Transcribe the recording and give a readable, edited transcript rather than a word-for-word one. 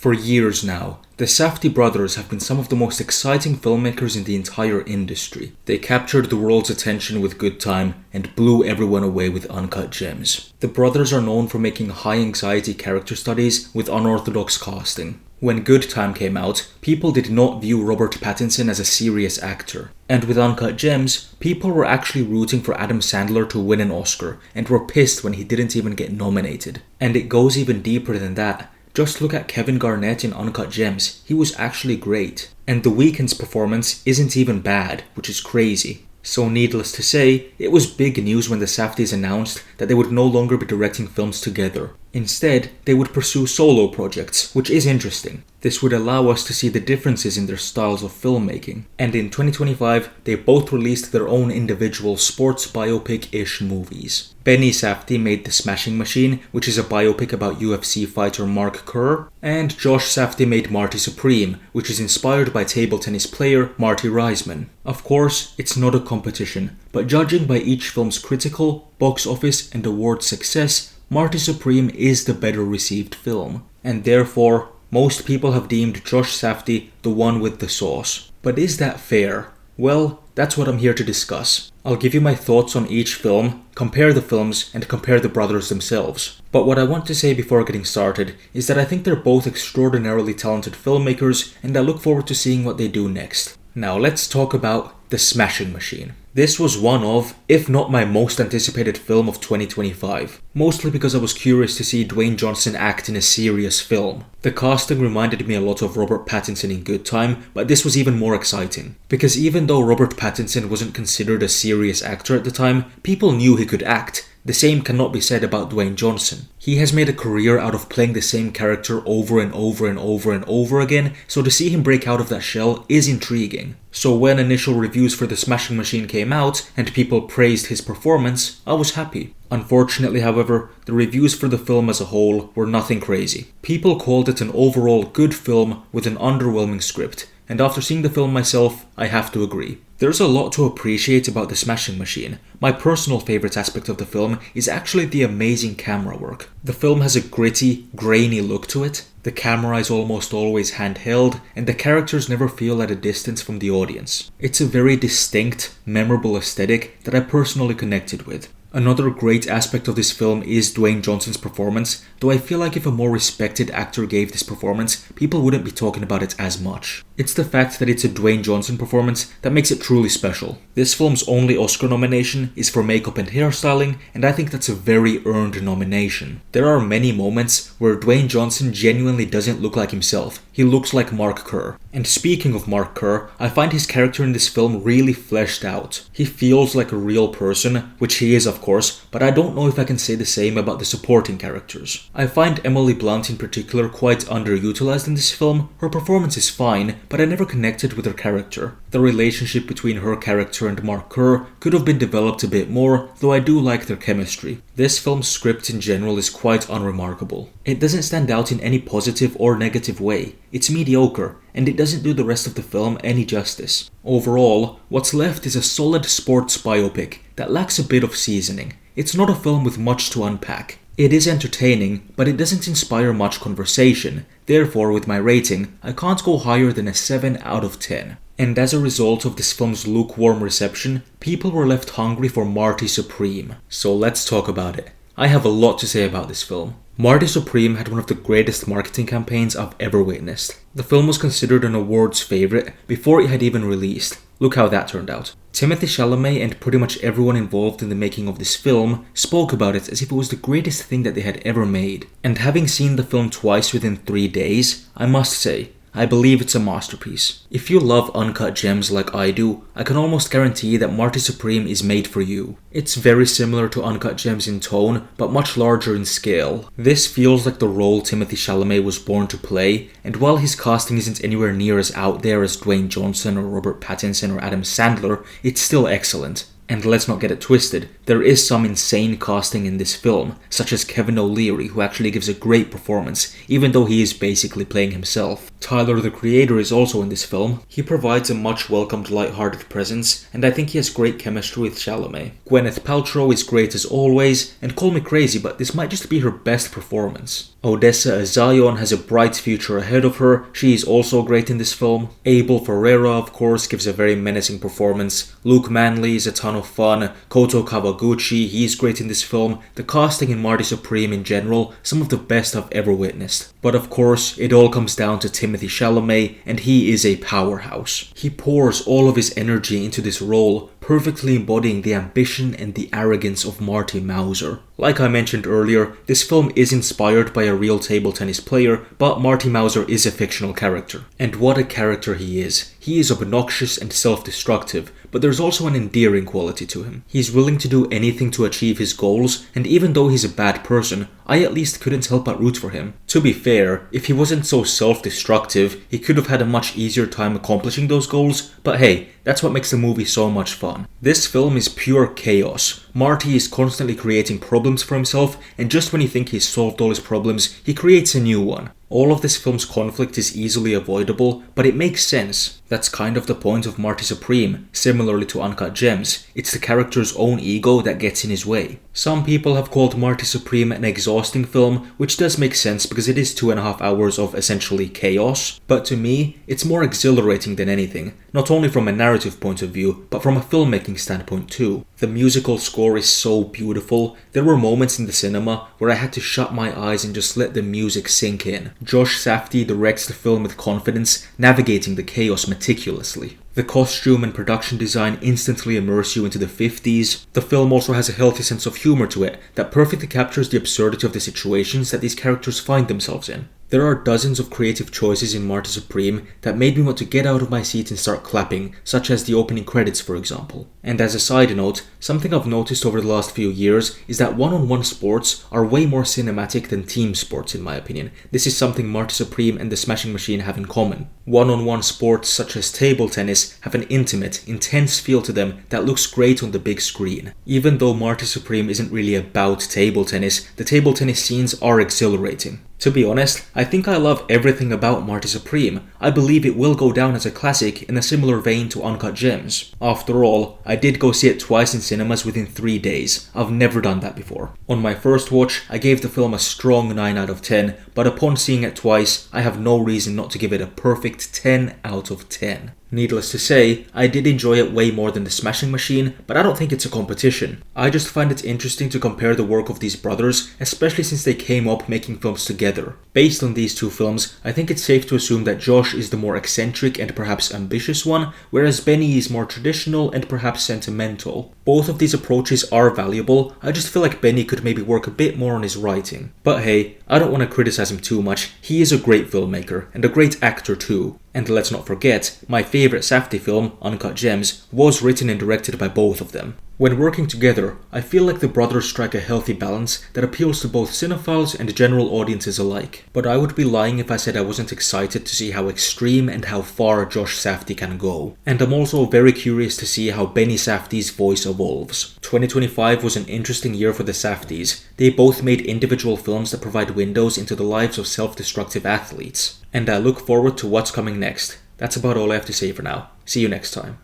For years now, the Safdie brothers have been some of the most exciting filmmakers in the entire industry. They captured the world's attention with Good Time and blew everyone away with Uncut Gems. The brothers are known for making high-anxiety character studies with unorthodox casting. When Good Time came out, people did not view Robert Pattinson as a serious actor. And with Uncut Gems, people were actually rooting for Adam Sandler to win an Oscar and were pissed when he didn't even get nominated. And it goes even deeper than that. Just look at Kevin Garnett in Uncut Gems, he was actually great. And The Weeknd's performance isn't even bad, which is crazy. So needless to say, it was big news when the Safdies announced that they would no longer be directing films together. Instead, they would pursue solo projects, which is interesting. This would allow us to see the differences in their styles of filmmaking. And in 2025, they both released their own individual sports biopic-ish movies. Benny Safdie made The Smashing Machine, which is a biopic about UFC fighter Mark Kerr, and Josh Safdie made Marty Supreme, which is inspired by table tennis player Marty Reisman. Of course, it's not a competition, but judging by each film's critical, box office and award success, Marty Supreme is the better received film, and therefore, most people have deemed Josh Safdie the one with the sauce. But is that fair? Well, that's what I'm here to discuss. I'll give you my thoughts on each film, compare the films, and compare the brothers themselves. But what I want to say before getting started is that I think they're both extraordinarily talented filmmakers, and I look forward to seeing what they do next. Now let's talk about The Smashing Machine. This was one of, if not my most anticipated film of 2025, mostly because I was curious to see Dwayne Johnson act in a serious film. The casting reminded me a lot of Robert Pattinson in Good Time, but this was even more exciting. Because even though Robert Pattinson wasn't considered a serious actor at the time, people knew he could act. The same cannot be said about Dwayne Johnson. He has made a career out of playing the same character over and over and over and over again, so to see him break out of that shell is intriguing. So when initial reviews for The Smashing Machine came out and people praised his performance, I was happy. Unfortunately, however, the reviews for the film as a whole were nothing crazy. People called it an overall good film with an underwhelming script, and after seeing the film myself, I have to agree. There's a lot to appreciate about The Smashing Machine. My personal favourite aspect of the film is actually the amazing camera work. The film has a gritty, grainy look to it. The camera is almost always handheld, and the characters never feel at a distance from the audience. It's a very distinct, memorable aesthetic that I personally connected with. Another great aspect of this film is Dwayne Johnson's performance, though I feel like if a more respected actor gave this performance, people wouldn't be talking about it as much. It's the fact that it's a Dwayne Johnson performance that makes it truly special. This film's only Oscar nomination is for makeup and hairstyling, and I think that's a very earned nomination. There are many moments where Dwayne Johnson genuinely doesn't look like himself. He looks like Mark Kerr. And speaking of Mark Kerr, I find his character in this film really fleshed out. He feels like a real person, which he is of course, but I don't know if I can say the same about the supporting characters. I find Emily Blunt in particular quite underutilized in this film. Her performance is fine, but I never connected with her character. The relationship between her character and Mark Kerr could have been developed a bit more, though I do like their chemistry. This film's script in general is quite unremarkable. It doesn't stand out in any positive or negative way. It's mediocre, and it doesn't do the rest of the film any justice. Overall, what's left is a solid sports biopic that lacks a bit of seasoning. It's not a film with much to unpack. It is entertaining, but it doesn't inspire much conversation. Therefore, with my rating, I can't go higher than a 7 out of 10. And as a result of this film's lukewarm reception, people were left hungry for Marty Supreme. So let's talk about it. I have a lot to say about this film. Marty Supreme had one of the greatest marketing campaigns I've ever witnessed. The film was considered an awards favourite before it had even released. Look how that turned out. Timothée Chalamet and pretty much everyone involved in the making of this film spoke about it as if it was the greatest thing that they had ever made. And having seen the film twice within 3 days, I must say, I believe it's a masterpiece. If you love Uncut Gems like I do, I can almost guarantee that Marty Supreme is made for you. It's very similar to Uncut Gems in tone, but much larger in scale. This feels like the role Timothée Chalamet was born to play, and while his casting isn't anywhere near as out there as Dwayne Johnson or Robert Pattinson or Adam Sandler, it's still excellent. And let's not get it twisted, there is some insane casting in this film, such as Kevin O'Leary, who actually gives a great performance, even though he is basically playing himself. Tyler, the creator, is also in this film. He provides a much welcomed light-hearted presence, and I think he has great chemistry with Chalamet. Gwyneth Paltrow is great as always, and call me crazy, but this might just be her best performance. Odessa Azayon has a bright future ahead of her. She is also great in this film. Abel Ferreira, of course, gives a very menacing performance. Luke Manley is a ton of fun. Koto Kawaguchi, he's great in this film. The casting in Marty Supreme in general, some of the best I've ever witnessed. But of course, it all comes down to Timothée Chalamet, and he is a powerhouse. He pours all of his energy into this role, perfectly embodying the ambition and the arrogance of Marty Mauser. Like I mentioned earlier, this film is inspired by a real table tennis player, but Marty Mauser is a fictional character. And what a character he is. He is obnoxious and self-destructive, but there's also an endearing quality to him. He's willing to do anything to achieve his goals, and even though he's a bad person, I at least couldn't help but root for him. To be fair, if he wasn't so self-destructive, he could have had a much easier time accomplishing those goals, but hey, that's what makes the movie so much fun. This film is pure chaos. Marty is constantly creating problems for himself, and just when you think he's solved all his problems, he creates a new one. All of this film's conflict is easily avoidable, but it makes sense. That's kind of the point of Marty Supreme, similarly to Uncut Gems. It's the character's own ego that gets in his way. Some people have called Marty Supreme an exhausting film, which does make sense because it is 2.5 hours of essentially chaos. But to me, it's more exhilarating than anything, not only from a narrative point of view, but from a filmmaking standpoint too. The musical score is so beautiful. There were moments in the cinema where I had to shut my eyes and just let the music sink in. Josh Safdie directs the film with confidence, navigating the chaos meticulously. The costume and production design instantly immerse you into the 50s. The film also has a healthy sense of humor to it that perfectly captures the absurdity of the situations that these characters find themselves in. There are dozens of creative choices in Marty Supreme that made me want to get out of my seat and start clapping, such as the opening credits for example. And as a side note, something I've noticed over the last few years is that one-on-one sports are way more cinematic than team sports in my opinion. This is something Marty Supreme and the Smashing Machine have in common. One-on-one sports such as table tennis have an intimate, intense feel to them that looks great on the big screen. Even though Marty Supreme isn't really about table tennis, the table tennis scenes are exhilarating. To be honest, I think I love everything about Marty Supreme. I believe it will go down as a classic in a similar vein to Uncut Gems. After all, I did go see it twice in cinemas within 3 days. I've never done that before. On my first watch, I gave the film a strong 9 out of 10, but upon seeing it twice, I have no reason not to give it a perfect 10 out of 10. Needless to say, I did enjoy it way more than The Smashing Machine, but I don't think it's a competition. I just find it interesting to compare the work of these brothers, especially since they came up making films together. Based on these two films, I think it's safe to assume that Josh is the more eccentric and perhaps ambitious one, whereas Benny is more traditional and perhaps sentimental. Both of these approaches are valuable, I just feel like Benny could maybe work a bit more on his writing. But hey, I don't want to criticize him too much, he is a great filmmaker, and a great actor too. And let's not forget, my favourite Safdie film, Uncut Gems, was written and directed by both of them. When working together, I feel like the brothers strike a healthy balance that appeals to both cinephiles and general audiences alike. But I would be lying if I said I wasn't excited to see how extreme and how far Josh Safdie can go. And I'm also very curious to see how Benny Safdie's voice evolves. 2025 was an interesting year for the Safdies. They both made individual films that provide windows into the lives of self-destructive athletes. And I look forward to what's coming next. That's about all I have to say for now. See you next time.